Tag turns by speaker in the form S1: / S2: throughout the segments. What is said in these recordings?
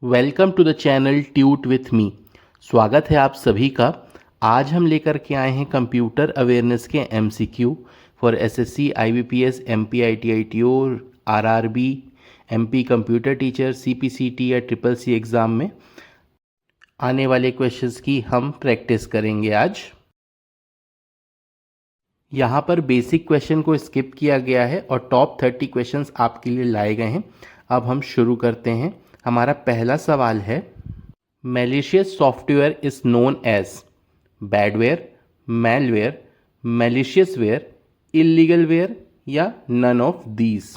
S1: Welcome to the channel tute with me. स्वागत है आप सभी का। आज हम लेकर के आए हैं कंप्यूटर अवेयरनेस के MCQ for SSC, IBPS, MP ITI TO, RRB, MP computer teacher, CPCT या ट्रिपल सी एग्ज़ाम में आने वाले क्वेश्चंस की हम प्रैक्टिस करेंगे आज। यहाँ पर बेसिक क्वेश्चन को स्किप किया गया है और टॉप 30 क्वेश्चंस आपके लिए लाए गए हैं। अब हम शुरू करते हैं। हमारा पहला सवाल है, malicious software is known as badware, malware, malicious ware, illegal ware या नन ऑफ दीज।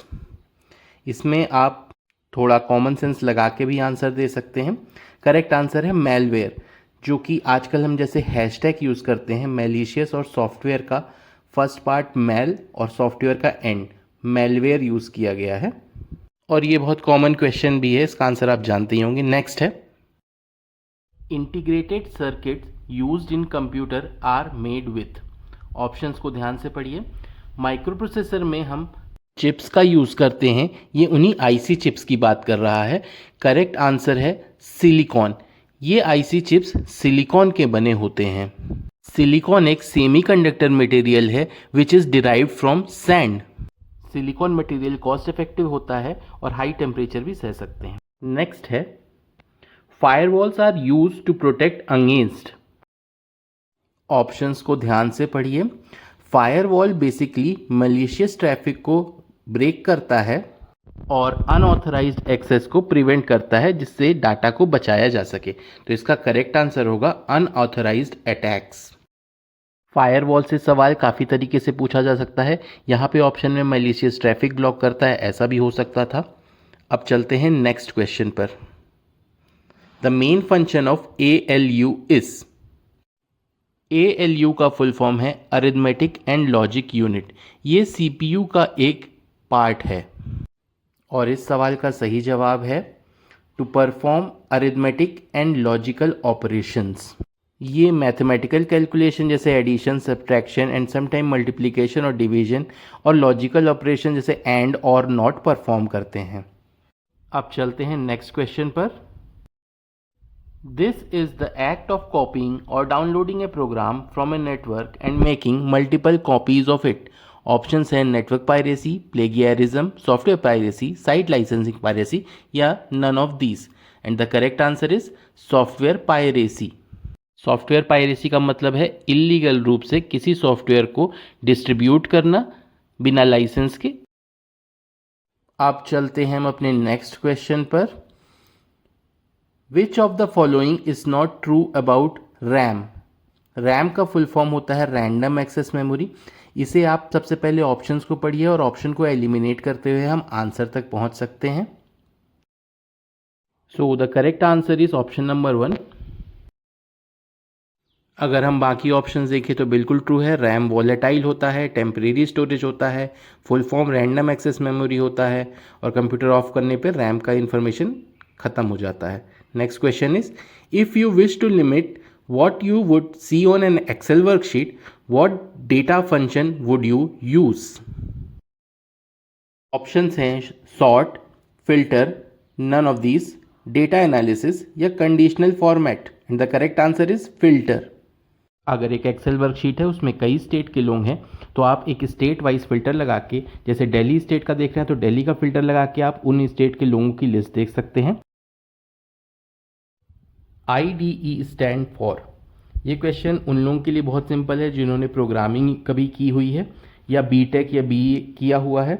S1: इसमें आप थोड़ा कॉमन सेंस लगा के भी आंसर दे सकते हैं। करेक्ट आंसर है मैलवेयर, जो कि आजकल हम जैसे हैशटैग यूज़ करते हैं। मैलिशियस और सॉफ्टवेयर का फर्स्ट पार्ट मैल और सॉफ्टवेयर का एंड मैलवेयर यूज़ किया गया है और ये बहुत कॉमन क्वेश्चन भी है, इसका आंसर आप जानते ही होंगे। नेक्स्ट है, integrated circuits used in computer are made with. Options को ध्यान से पढ़िए। माइक्रो प्रोसेसर में हम चिप्स का यूज़ करते हैं, ये उन्हीं आईसी चिप्स की बात कर रहा है। करेक्ट आंसर है सिलिकॉन। ये आईसी चिप्स सिलिकॉन के बने होते हैं। सिलिकॉन एक सेमीकंडक्टर मटेरियल है which is derived from sand. Silicon material cost effective होता है और हाई टेम्परेचर भी सह सकते हैं। नेक्स्ट है, firewalls are used to protect against. Options को ध्यान से पढ़िए। फायरवॉल बेसिकली मलिशियस ट्रैफिक को ब्रेक करता है और अनऑथराइज्ड एक्सेस को प्रिवेंट करता है, जिससे डाटा को बचाया जा सके। तो इसका करेक्ट आंसर होगा अनऑथराइज्ड अटैक्स। फायरवॉल से सवाल काफ़ी तरीके से पूछा जा सकता है। यहाँ पे ऑप्शन में मैलिशियस ट्रैफिक ब्लॉक करता है, ऐसा भी हो सकता था। अब चलते हैं नेक्स्ट क्वेश्चन पर। The main function of ALU is. ALU का फुल फॉर्म है अरिथमेटिक एंड लॉजिक यूनिट। ये CPU का एक पार्ट है और इस सवाल का सही जवाब है to perform arithmetic and logical operations. ये मैथमेटिकल कैलकुलेशन जैसे addition, subtraction and sometime multiplication और डिवीजन और लॉजिकल ऑपरेशन जैसे एंड और नॉट परफॉर्म करते हैं। अब चलते हैं नेक्स्ट क्वेश्चन पर। This is the act of copying और downloading a program from a network and making multiple copies of it. Options हैं network piracy, plagiarism, software piracy, site licensing piracy या none of these. And the correct answer is software piracy. Software piracy का मतलब है illegal रूप से किसी software को distribute करना बिना लाइसेंस के। अब चलते हैं हम अपने नेक्स्ट क्वेश्चन पर। विच of the following is not true about RAM. RAM का फुल फॉर्म होता है रैंडम एक्सेस मेमोरी। इसे आप सबसे पहले ऑप्शंस को पढ़िए और ऑप्शन को एलिमिनेट करते हुए हम आंसर तक पहुंच सकते हैं। So the correct answer is option number 1। अगर हम बाकी ऑप्शंस देखें तो बिल्कुल ट्रू है। रैम वॉलेटाइल होता है, टेम्परेरी स्टोरेज होता है, full form random access memory होता है और कंप्यूटर ऑफ करने पर रैम का इंफॉर्मेशन खत्म हो जाता है। Next question is, if you wish to limit what you would see on an Excel worksheet, what data function would you use? Options हैं sort, filter, none of these, data analysis या conditional format and the correct answer is filter। अगर एक Excel worksheet है उसमें कई state के लोग हैं तो आप एक स्टेट वाइज फिल्टर लगा के, जैसे दिल्ली स्टेट का देख रहे हैं तो दिल्ली का फिल्टर लगा के आप उन स्टेट के लोगों की लिस्ट देख सकते हैं। IDE stand for. ये क्वेश्चन उन लोगों के लिए बहुत सिंपल है जिन्होंने प्रोग्रामिंग कभी की हुई है या बीटेक या BE किया हुआ है,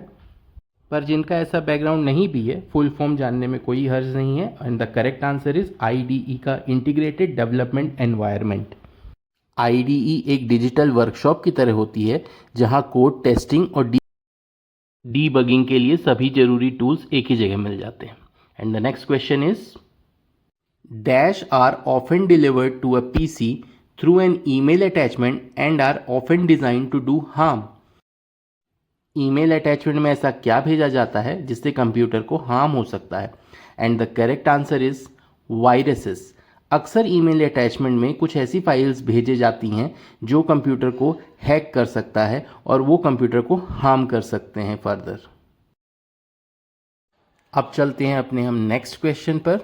S1: पर जिनका ऐसा बैकग्राउंड नहीं भी है, फुल फॉर्म जानने में कोई हर्ज नहीं है। And the correct answer is IDE का इंटीग्रेटेड डेवलपमेंट एनवायरनमेंट। IDE एक डिजिटल वर्कशॉप की तरह होती है जहां कोड टेस्टिंग और डीबगिंग के लिए सभी जरूरी टूल्स एक ही जगह मिल जाते हैं। And the next question is, dash are often delivered to a PC through an email attachment and are often designed to do harm। Email attachment में ऐसा क्या भेजा जाता है जिससे कंप्यूटर को हार्म हो सकता है? And the correct answer is viruses. अक्सर ईमेल अटैचमेंट में कुछ ऐसी फाइल्स भेजे जाती हैं जो कंप्यूटर को हैक कर सकता है और वो कंप्यूटर को हार्म कर सकते हैं फर्दर। अब चलते हैं अपने हम नेक्स्ट क्वेश्चन पर।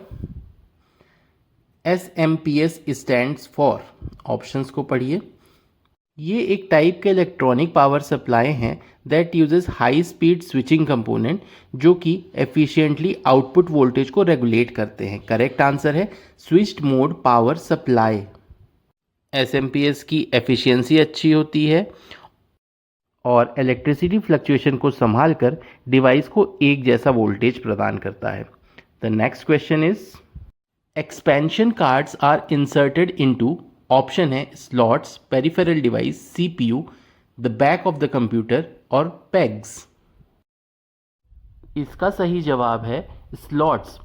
S1: SMPS स्टैंड्स फॉर, ऑप्शंस को पढ़िए। ये एक टाइप के इलेक्ट्रॉनिक पावर सप्लाई हैं that uses high speed switching component जो कि एफिशिएंटली आउटपुट वोल्टेज को रेगुलेट करते हैं। करेक्ट आंसर है switched mode power supply. SMPS की एफिशिएंसी अच्छी होती है और इलेक्ट्रिसिटी फ्लक्चुएशन को संभाल कर डिवाइस को एक जैसा वोल्टेज प्रदान करता है। The next question is expansion cards are inserted into, option है slots, peripheral device, CPU, the back of the computer और पेग्स। इसका सही जवाब है स्लॉट्स।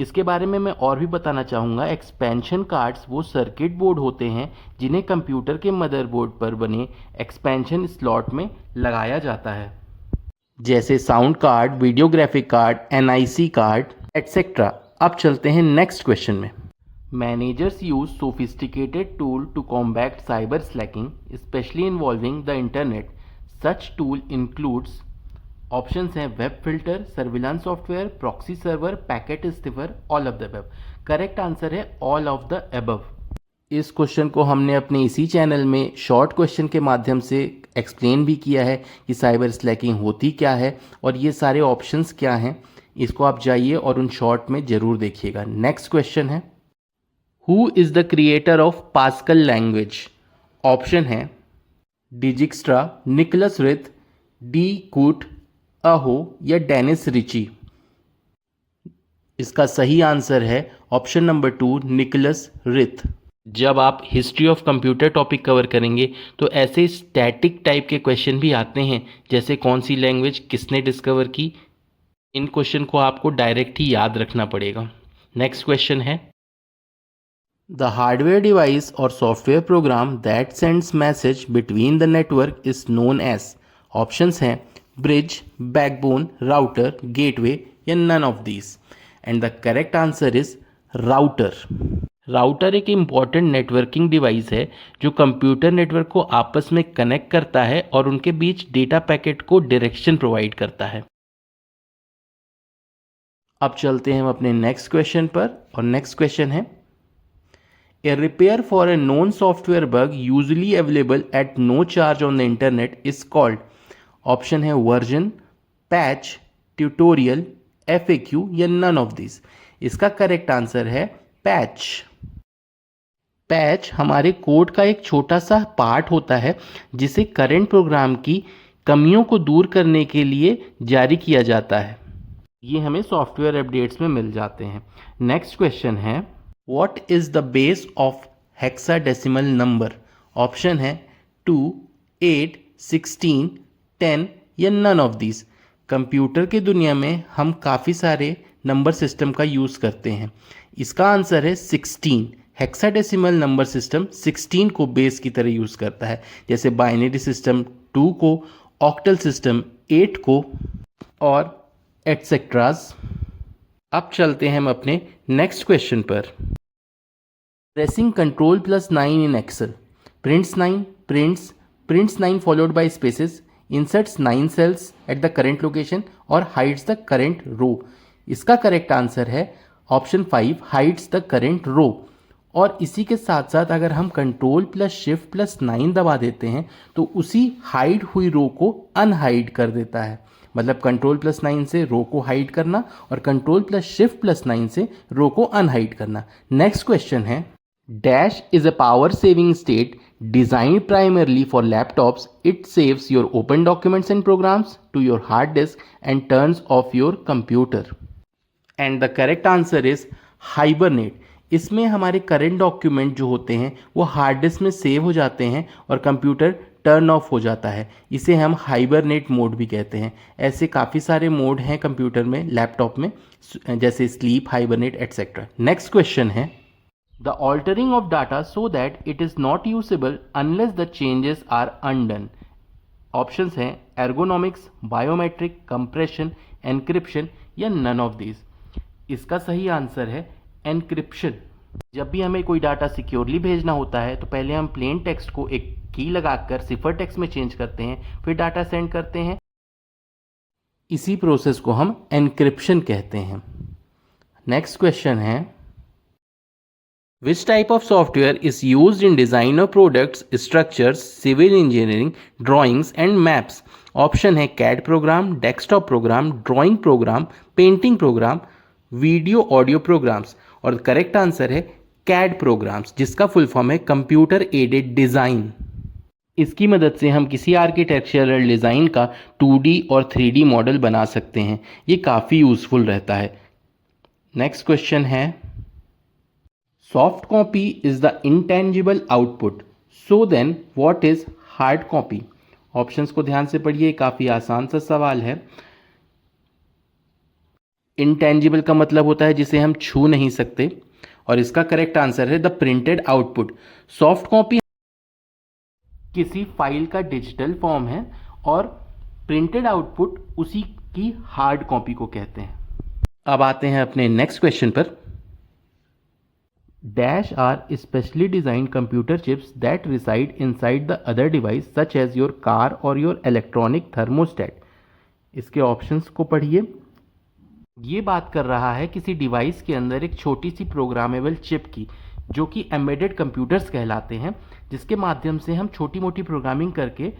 S1: इसके बारे में मैं और भी बताना चाहूँगा। एक्सपेंशन कार्ड्स वो सर्किट बोर्ड होते हैं जिन्हें कंप्यूटर के मदरबोर्ड पर बने एक्सपेंशन स्लॉट में लगाया जाता है, जैसे sound card, video graphic card, NIC card etcetera. अब चलते हैं नेक्स्ट क्वेश्चन में। Managers use sophisticated tool to combat cyber slacking especially involving the internet. Such tool includes, options हैं web filter, surveillance software, proxy server, packet sniffer, all of the above. Correct answer है all of the above. इस question को हमने अपने इसी channel में short question के माध्यम से एक्सप्लेन भी किया है कि साइबर स्लैकिंग होती क्या है और ये सारे ऑप्शंस क्या हैं। इसको आप जाइए और उन शॉर्ट में ज़रूर देखिएगा। नेक्स्ट क्वेश्चन है who is the creator of pascal language. Option है डिजिक्स्ट्रा, निकोलस रिथ, डी कूट, अहो या डेनिस रिची। इसका सही आंसर है ऑप्शन नंबर 2 निकोलस रिथ। जब आप history of computer topic cover करेंगे तो ऐसे स्टैटिक टाइप के क्वेश्चन भी आते हैं, जैसे कौन सी लैंग्वेज किसने डिस्कवर की। इन क्वेश्चन को आपको डायरेक्ट ही याद रखना पड़ेगा। नेक्स्ट क्वेश्चन है द हार्डवेयर डिवाइस और software program that sends message between the network is known as. Options हैं ब्रिज, बैकबोन, राउटर, गेटवे या none of these. And the correct answer is router. Router एक important networking device है जो computer network को आपस में connect करता है और उनके बीच डेटा पैकेट को डायरेक्शन प्रोवाइड करता है। अब चलते हैं हम अपने नेक्स्ट क्वेश्चन पर और नेक्स्ट क्वेश्चन है A repair for a known software bug usually available at no charge on the internet is called। Option है वर्जन, पैच, ट्यूटोरियल, FAQ या नन ऑफ दिस। इसका करेक्ट आंसर है patch. Patch हमारे code का एक छोटा सा पार्ट होता है जिसे करंट प्रोग्राम की कमियों को दूर करने के लिए जारी किया जाता है। ये हमें सॉफ्टवेयर अपडेट्स में मिल जाते हैं। नेक्स्ट क्वेश्चन है What is the base of hexadecimal number? Option है 2, 8, 16, 10 या none of these। कंप्यूटर की दुनिया में हम काफ़ी सारे नंबर सिस्टम का यूज़ करते हैं। इसका आंसर है 16। हेक्साडेसिमल नंबर सिस्टम 16 को बेस की तरह यूज़ करता है, जैसे बाइनरी सिस्टम 2 को, ऑक्टल सिस्टम 8 को और एटसेट्रास। अब चलते हैं हम अपने नेक्स्ट क्वेश्चन पर। Pressing Ctrl+9 in Excel prints 9, prints 9 followed by spaces, inserts 9 cells at the current location और hides the current row। इसका करेक्ट आंसर है option 5 hides the current row। और इसी के साथ साथ अगर हम Ctrl+Shift+9 दबा देते हैं तो उसी हाइड हुई रो को अनहाइड कर देता है। मतलब Ctrl+9 से रो को हाइड करना और Ctrl+Shift+9 से रो को अनहाइड करना। नेक्स्ट क्वेश्चन है Dash is a power saving state designed primarily for laptops. It saves your open documents and programs to your hard disk and turns off your computer. And the correct answer is hibernate। इसमें हमारे current document जो होते हैं वो hard disk में save हो जाते हैं और कंप्यूटर टर्न ऑफ हो जाता है। इसे हम हाइबरनेट मोड भी कहते हैं। ऐसे काफ़ी सारे मोड हैं कंप्यूटर में, लैपटॉप में, जैसे sleep, hibernate etcetera. Next question है The altering of data so that it is not usable unless the changes are undone। Options हैं ergonomics, biometric, compression, encryption या none of these। इसका सही answer है encryption। जब भी हमें कोई डाटा सिक्योरली भेजना होता है तो पहले हम प्लेन टेक्स्ट को एक की लगाकर सिफर टेक्स्ट में चेंज करते हैं, फिर डाटा सेंड करते हैं। इसी प्रोसेस को हम encryption कहते हैं। नेक्स्ट क्वेश्चन है Which type of software is used in design of products, structures, civil engineering, drawings and maps? Option है CAD program, desktop program, drawing program, painting program, video audio programs. और correct answer है CAD programs, जिसका full form है computer aided design. इसकी मदद से हम किसी आर्किटेक्चरल डिज़ाइन का 2D और 3D मॉडल बना सकते हैं। ये काफ़ी यूज़फुल रहता है। नेक्स्ट क्वेश्चन है, soft copy is the intangible output, so then what is hard copy? Options को ध्यान से पढ़िए, काफ़ी आसान सा सवाल है। इंटेंजिबल का मतलब होता है जिसे हम छू नहीं सकते, और इसका करेक्ट आंसर है the printed output. Soft copy किसी फाइल का डिजिटल फॉर्म है और प्रिंटेड आउटपुट उसी की हार्ड कॉपी को कहते हैं। अब आते हैं अपने नेक्स्ट क्वेश्चन पर। Dash are specially designed computer chips that reside inside the other device such as your car or your electronic thermostat. इसके ऑप्शंस को पढ़िए। ये बात कर रहा है किसी डिवाइस के अंदर एक छोटी सी प्रोग्रामेबल चिप की, जो कि एम्बेडेड कंप्यूटर्स कहलाते हैं, जिसके माध्यम से हम छोटी मोटी प्रोग्रामिंग करके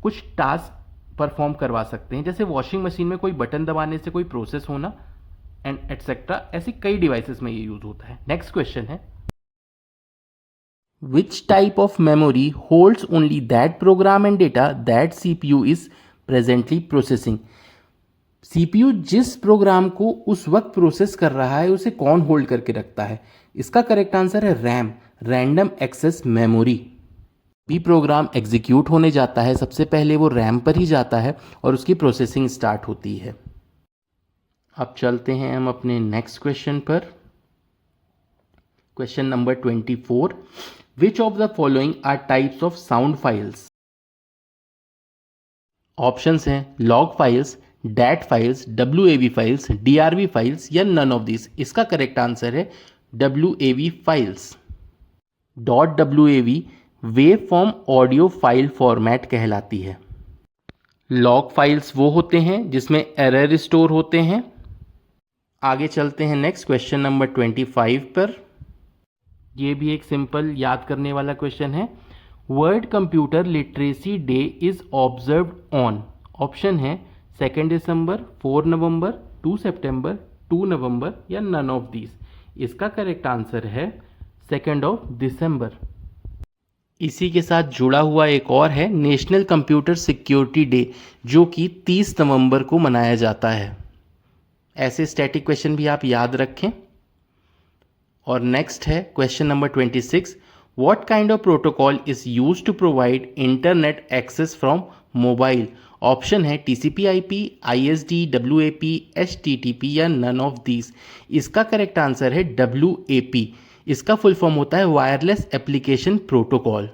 S1: कुछ टास्क परफॉर्म करवा सकते हैं। जैसे वॉशिंग मशीन में कोई बटन दबाने से कोई प्रोसेस होना एंड एटसेट्रा, ऐसी कई डिवाइसेस में ये यूज होता है। नेक्स्ट क्वेश्चन है, which type of memory holds only that program and data that CPU is presently processing? CPU जिस प्रोग्राम को उस वक्त प्रोसेस कर रहा है उसे कौन होल्ड करके रखता है? इसका करेक्ट आंसर है रैम, रैंडम एक्सेस मेमोरी। भी प्रोग्राम एग्जीक्यूट होने जाता है सबसे पहले वो रैम पर ही जाता है और उसकी प्रोसेसिंग स्टार्ट होती है। अब चलते हैं हम अपने नेक्स्ट क्वेश्चन पर। Question number 24, which of the following are types of sound files? Options हैं log files, dat files, WAV files, DRV files या नन ऑफ दिस। इसका करेक्ट आंसर है WAV files. .wav wave form audio file format कहलाती है। Log files वो होते हैं जिसमें एरर स्टोर होते हैं। आगे चलते हैं नेक्स्ट क्वेश्चन नंबर 25 पर। ये भी एक सिंपल याद करने वाला क्वेश्चन है। World computer literacy day is observed on. Option है 2 दिसंबर, 4 नवंबर, 2 सितंबर, 2 नवंबर या नन ऑफ दीज। इसका करेक्ट आंसर है 2 दिसंबर। इसी के साथ जुड़ा हुआ एक और है नेशनल कंप्यूटर सिक्योरिटी डे, जो कि 30 नवंबर को मनाया जाता है। ऐसे स्टैटिक क्वेश्चन भी आप याद रखें। और नेक्स्ट है question number 26, what kind of protocol is use to provide internet access from mobile? Option है TCP/IP, ISD, WAP, HTTP या नन ऑफ दीज। इसका करेक्ट आंसर है WAP। इसका फुल फॉर्म होता है wireless application protocol.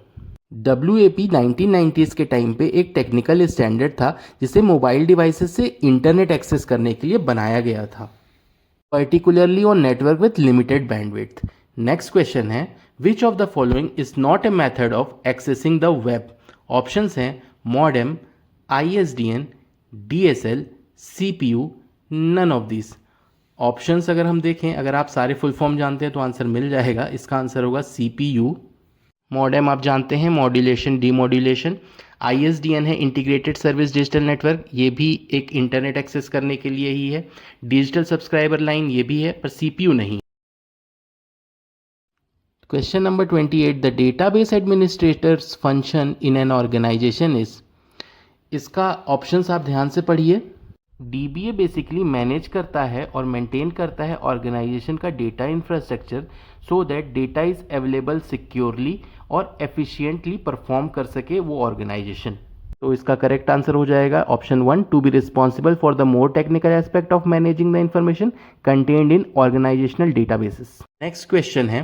S1: WAP 1990s के time पे एक टेक्निकल स्टैंडर्ड था जिसे मोबाइल डिवाइसेस से इंटरनेट एक्सेस करने के लिए बनाया गया था, particularly on network with limited bandwidth. Next question है, which of the following is not a method of accessing the web? Options हैं modem, ISDN, DSL, CPU, none of this. Options अगर हम देखें, अगर आप सारे फुल फॉर्म जानते हैं तो आंसर मिल जाएगा। इसका आंसर होगा CPU। मॉडेम आप जानते हैं, मॉड्यूलेशन डीमॉड्यूलेशन। ISDN है इंटीग्रेटेड सर्विस डिजिटल नेटवर्क, ये भी एक इंटरनेट एक्सेस करने के लिए ही है। डिजिटल सब्सक्राइबर लाइन ये भी है, पर CPU नहीं। Question number 28, the database administrators function in an organization is. इसका ऑप्शंस आप ध्यान से पढ़िए। DBA बेसिकली मैनेज करता है और मेंटेन करता है ऑर्गेनाइजेशन का data infrastructure, so that data is available securely और एफिशिएंटली परफॉर्म कर सके वो ऑर्गेनाइजेशन। तो इसका करेक्ट आंसर हो जाएगा option 1, to be responsible for the more technical aspect of managing the information contained in organisational databases. Next question है,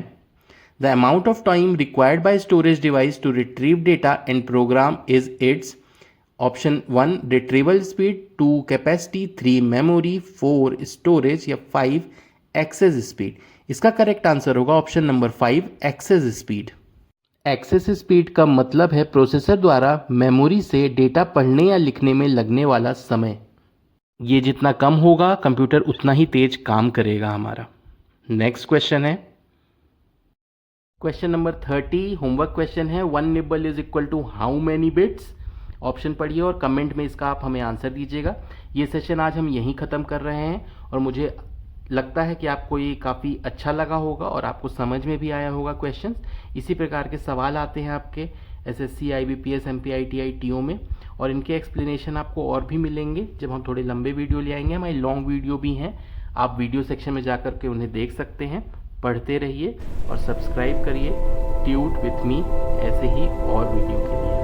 S1: the amount of time required by storage device to retrieve data and program is its. Option 1 retrieval speed, 2 capacity, 3 memory, 4 storage या 5 access speed. इसका correct answer होगा option number 5 access speed. Access speed का मतलब है processor द्वारा memory से data पढ़ने या लिखने में लगने वाला समय। ये जितना कम होगा कंप्यूटर उतना ही तेज काम करेगा हमारा। नेक्स्ट क्वेश्चन है, क्वेश्चन नंबर 30 होमवर्क क्वेश्चन है, 1 nibble is equal to how many bits. Option पढ़िए और कमेंट में इसका आप हमें आंसर दीजिएगा। ये सेशन आज हम यहीं ख़त्म कर रहे हैं और मुझे लगता है कि आपको ये काफ़ी अच्छा लगा होगा और आपको समझ में भी आया होगा क्वेश्चंस। इसी प्रकार के सवाल आते हैं आपके एसएससी, आईबीपीएस, एमपीआईटीआई, टीओ में, और इनके एक्सप्लेनेशन आपको और भी मिलेंगे जब हम थोड़े लंबे वीडियो ले आएंगे। हमारी लॉन्ग वीडियो भी हैं, आप वीडियो सेक्शन में जाकर के उन्हें देख सकते हैं। पढ़ते रहिए और सब्सक्राइब करिए ट्यूट विथ मी ऐसे ही और वीडियो के लिए।